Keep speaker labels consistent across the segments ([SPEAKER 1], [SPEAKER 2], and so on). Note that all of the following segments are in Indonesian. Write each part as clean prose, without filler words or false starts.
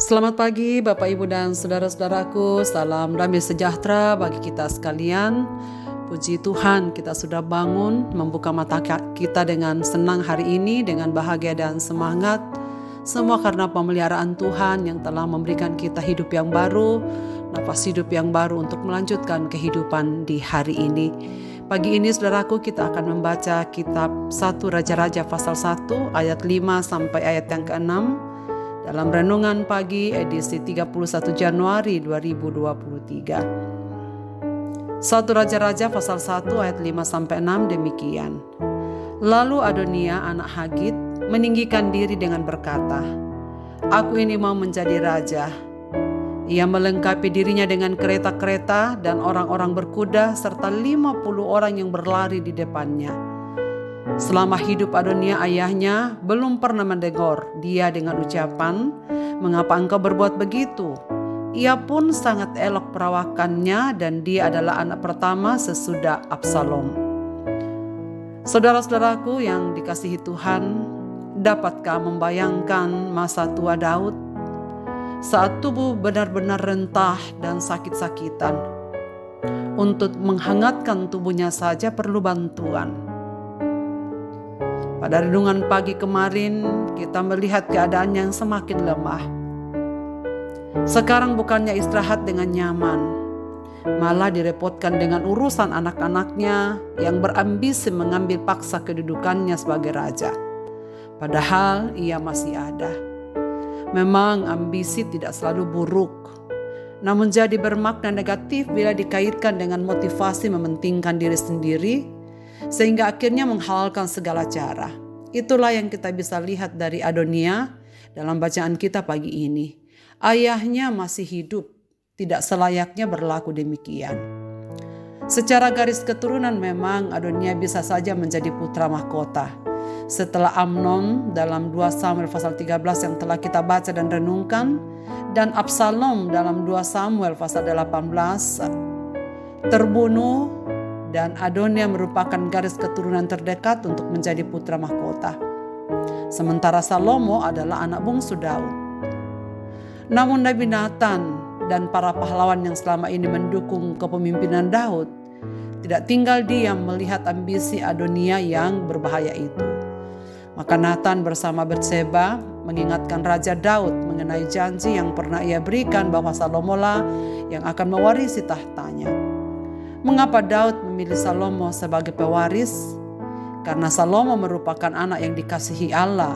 [SPEAKER 1] Selamat pagi Bapak Ibu dan saudara-saudaraku, salam damai sejahtera bagi kita sekalian. Puji Tuhan kita sudah bangun, membuka mata kita dengan senang hari ini, dengan bahagia dan semangat. Semua karena pemeliharaan Tuhan yang telah memberikan kita hidup yang baru, nafas hidup yang baru untuk melanjutkan kehidupan di hari ini. Pagi ini saudaraku kita akan membaca kitab 1 Raja-Raja pasal 1 ayat 5 sampai ayat yang ke-6 dalam renungan pagi edisi 31 Januari 2023. 1 Raja-Raja pasal 1 ayat 5 sampai 6 demikian. Lalu Adonia anak Hagit meninggikan diri dengan berkata, "Aku ini mau menjadi raja." Ia melengkapi dirinya dengan kereta-kereta dan orang-orang berkuda serta 50 orang yang berlari di depannya. Selama hidup Adonia ayahnya belum pernah mendengar dia dengan ucapan, "Mengapa engkau berbuat begitu?" Ia pun sangat elok perawakannya dan dia adalah anak pertama sesudah Absalom. Saudara-saudaraku yang dikasihi Tuhan, dapatkah membayangkan masa tua Daud saat tubuh benar-benar rentah dan sakit-sakitan? Untuk menghangatkan tubuhnya saja perlu bantuan. Pada renungan pagi kemarin, kita melihat keadaan yang semakin lemah. Sekarang bukannya istirahat dengan nyaman, malah direpotkan dengan urusan anak-anaknya yang berambisi mengambil paksa kedudukannya sebagai raja. Padahal ia masih ada. Memang ambisi tidak selalu buruk, namun jadi bermakna negatif bila dikaitkan dengan motivasi mementingkan diri sendiri, sehingga akhirnya menghalalkan segala cara. Itulah yang kita bisa lihat dari Adonia dalam bacaan kita pagi ini. Ayahnya masih hidup, tidak selayaknya berlaku demikian. Secara garis keturunan memang Adonia bisa saja menjadi putra mahkota. Setelah Amnon dalam 2 Samuel pasal 13 yang telah kita baca dan renungkan, dan Absalom dalam 2 Samuel pasal 18 terbunuh, dan Adonia merupakan garis keturunan terdekat untuk menjadi putra mahkota. Sementara Salomo adalah anak bungsu Daud. Namun Nabi Nathan dan para pahlawan yang selama ini mendukung kepemimpinan Daud tidak tinggal diam melihat ambisi Adonia yang berbahaya itu. Maka Nathan bersama Batseba mengingatkan Raja Daud mengenai janji yang pernah ia berikan bahwa Salomo lah yang akan mewarisi tahtanya. Mengapa Daud memilih Salomo sebagai pewaris? Karena Salomo merupakan anak yang dikasihi Allah,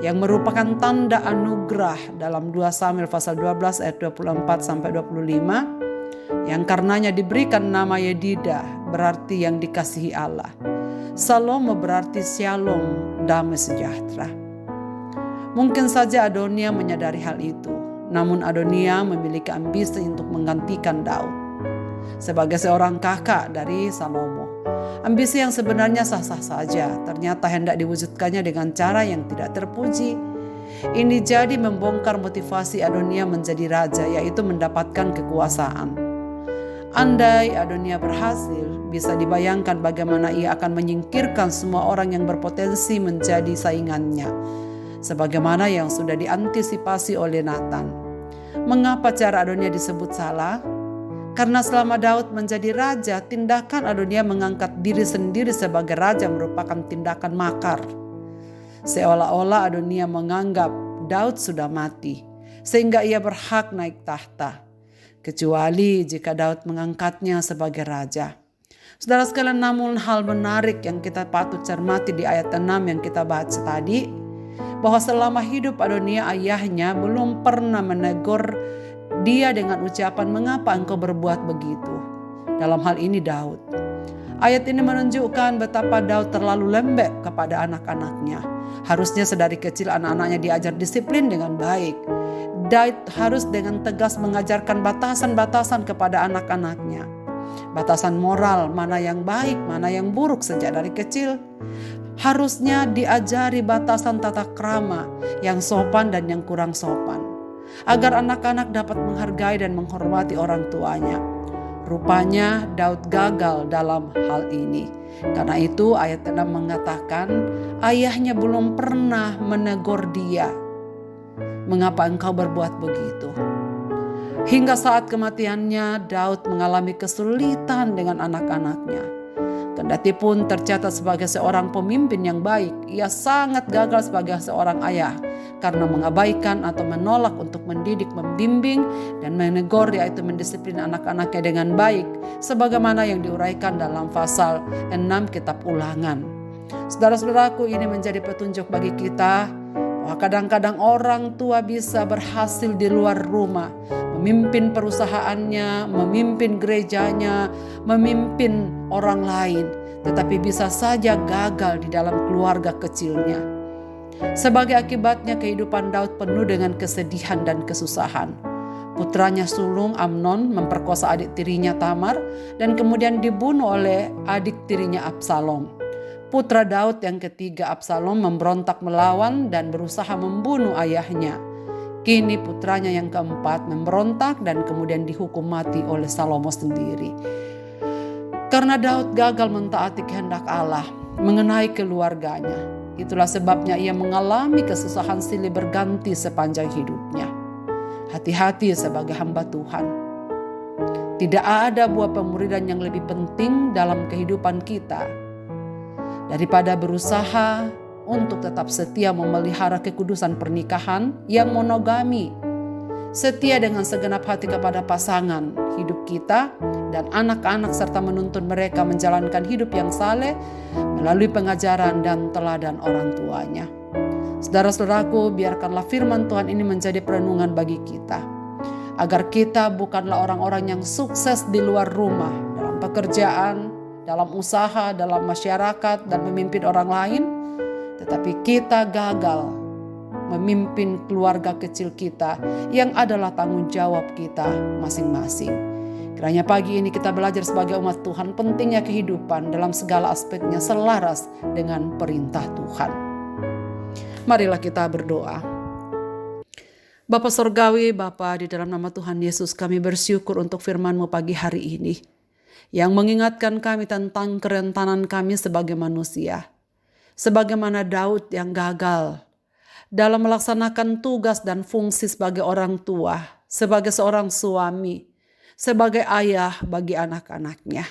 [SPEAKER 1] yang merupakan tanda anugerah dalam 2 Samuel pasal 12 ayat 24 sampai 25, yang karenanya diberikan nama Yedida, berarti yang dikasihi Allah. Salomo berarti Shalom, damai sejahtera. Mungkin saja Adonia menyadari hal itu, namun Adonia memiliki ambisi untuk menggantikan Daud sebagai seorang kakak dari Salomo. Ambisi yang sebenarnya sah-sah saja, ternyata hendak diwujudkannya dengan cara yang tidak terpuji. Ini jadi membongkar motivasi Adonia menjadi raja, yaitu mendapatkan kekuasaan. Andai Adonia berhasil, bisa dibayangkan bagaimana ia akan menyingkirkan semua orang yang berpotensi menjadi saingannya, sebagaimana yang sudah diantisipasi oleh Nathan. Mengapa cara Adonia disebut salah? Karena selama Daud menjadi raja, tindakan Adonia mengangkat diri sendiri sebagai raja merupakan tindakan makar. Seolah-olah Adonia menganggap Daud sudah mati, sehingga ia berhak naik tahta, kecuali jika Daud mengangkatnya sebagai raja. Saudara sekalian, namun hal menarik yang kita patut cermati di ayat 6 yang kita baca tadi, bahwa selama hidup Adonia ayahnya belum pernah menegur dia dengan ucapan, "Mengapa engkau berbuat begitu?" Dalam hal ini Daud. Ayat ini menunjukkan betapa Daud terlalu lembek kepada anak-anaknya. Harusnya sedari kecil anak-anaknya diajar disiplin dengan baik. Daud harus dengan tegas mengajarkan batasan-batasan kepada anak-anaknya. Batasan moral, mana yang baik, mana yang buruk sejak dari kecil. Harusnya diajari batasan tata krama yang sopan dan yang kurang sopan, agar anak-anak dapat menghargai dan menghormati orang tuanya. Rupanya Daud gagal dalam hal ini. Karena itu ayat 6 mengatakan ayahnya belum pernah menegur dia. Mengapa engkau berbuat begitu? Hingga saat kematiannya, Daud mengalami kesulitan dengan anak-anaknya. Kendati pun tercatat sebagai seorang pemimpin yang baik, ia sangat gagal sebagai seorang ayah karena mengabaikan atau menolak untuk mendidik, membimbing, dan menegur, yaitu mendisiplin anak-anaknya dengan baik, sebagaimana yang diuraikan dalam pasal 6 kitab Ulangan. Saudara-saudaraku, ini menjadi petunjuk bagi kita bahwa kadang-kadang orang tua bisa berhasil di luar rumah, memimpin perusahaannya, memimpin gerejanya, memimpin orang lain, tetapi bisa saja gagal di dalam keluarga kecilnya. Sebagai akibatnya, kehidupan Daud penuh dengan kesedihan dan kesusahan. Putranya sulung Amnon memperkosa adik tirinya Tamar dan kemudian dibunuh oleh adik tirinya Absalom. Putra Daud yang ketiga, Absalom, memberontak melawan dan berusaha membunuh ayahnya. Kini putranya yang keempat memberontak dan kemudian dihukum mati oleh Salomo sendiri. Karena Daud gagal mentaati kehendak Allah mengenai keluarganya, itulah sebabnya ia mengalami kesusahan silih berganti sepanjang hidupnya. Hati-hati sebagai hamba Tuhan. Tidak ada buah pemuridan yang lebih penting dalam kehidupan kita daripada berusaha untuk tetap setia memelihara kekudusan pernikahan yang monogami, setia dengan segenap hati kepada pasangan hidup kita dan anak-anak, serta menuntun mereka menjalankan hidup yang saleh melalui pengajaran dan teladan orang tuanya. Saudara-saudaraku, biarkanlah firman Tuhan ini menjadi perenungan bagi kita, agar kita bukanlah orang-orang yang sukses di luar rumah, dalam pekerjaan, dalam usaha, dalam masyarakat, dan memimpin orang lain, tetapi kita gagal memimpin keluarga kecil kita yang adalah tanggung jawab kita masing-masing. Kiranya pagi ini kita belajar sebagai umat Tuhan pentingnya kehidupan dalam segala aspeknya selaras dengan perintah Tuhan. Marilah kita berdoa. Bapa Surgawi, Bapa, di dalam nama Tuhan Yesus kami bersyukur untuk firman-Mu pagi hari ini, yang mengingatkan kami tentang kerentanan kami sebagai manusia. Sebagaimana Daud yang gagal dalam melaksanakan tugas dan fungsi sebagai orang tua, sebagai seorang suami, sebagai ayah bagi anak-anaknya.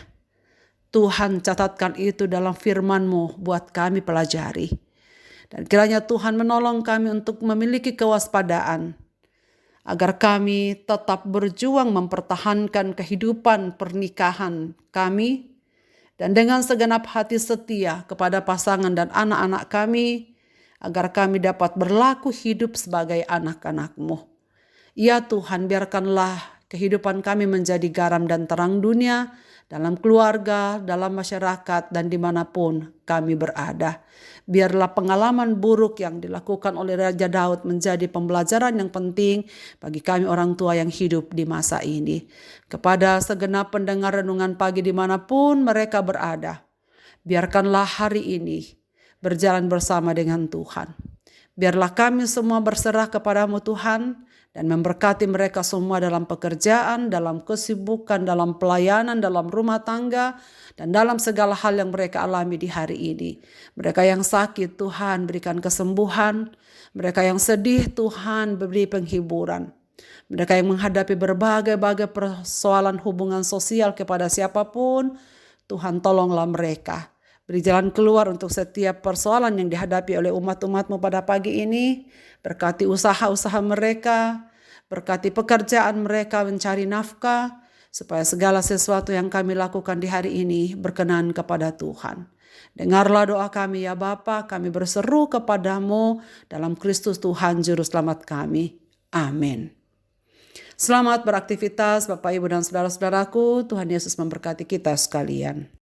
[SPEAKER 1] Tuhan, catatkan itu dalam firman-Mu buat kami pelajari. Dan kiranya Tuhan menolong kami untuk memiliki kewaspadaan, agar kami tetap berjuang mempertahankan kehidupan pernikahan kami, dan dengan segenap hati setia kepada pasangan dan anak-anak kami, agar kami dapat berlaku hidup sebagai anak-anak-Mu. Ya Tuhan, biarkanlah kehidupan kami menjadi garam dan terang dunia, dalam keluarga, dalam masyarakat, dan dimanapun kami berada. Biarlah pengalaman buruk yang dilakukan oleh Raja Daud menjadi pembelajaran yang penting bagi kami orang tua yang hidup di masa ini. Kepada segenap pendengar renungan pagi dimanapun mereka berada, biarkanlah hari ini berjalan bersama dengan Tuhan. Biarlah kami semua berserah kepada-Mu Tuhan, dan memberkati mereka semua dalam pekerjaan, dalam kesibukan, dalam pelayanan, dalam rumah tangga, dan dalam segala hal yang mereka alami di hari ini. Mereka yang sakit, Tuhan berikan kesembuhan. Mereka yang sedih, Tuhan beri penghiburan. Mereka yang menghadapi berbagai persoalan hubungan sosial kepada siapapun, Tuhan tolonglah mereka. Beri jalan keluar untuk setiap persoalan yang dihadapi oleh umat-umat-Mu pada pagi ini. Berkati usaha-usaha mereka, berkati pekerjaan mereka mencari nafkah, supaya segala sesuatu yang kami lakukan di hari ini berkenan kepada Tuhan. Dengarlah doa kami ya Bapa, kami berseru kepada-Mu dalam Kristus Tuhan Juru Selamat kami. Amin. Selamat beraktivitas Bapak, Ibu, dan saudara-saudaraku. Tuhan Yesus memberkati kita sekalian.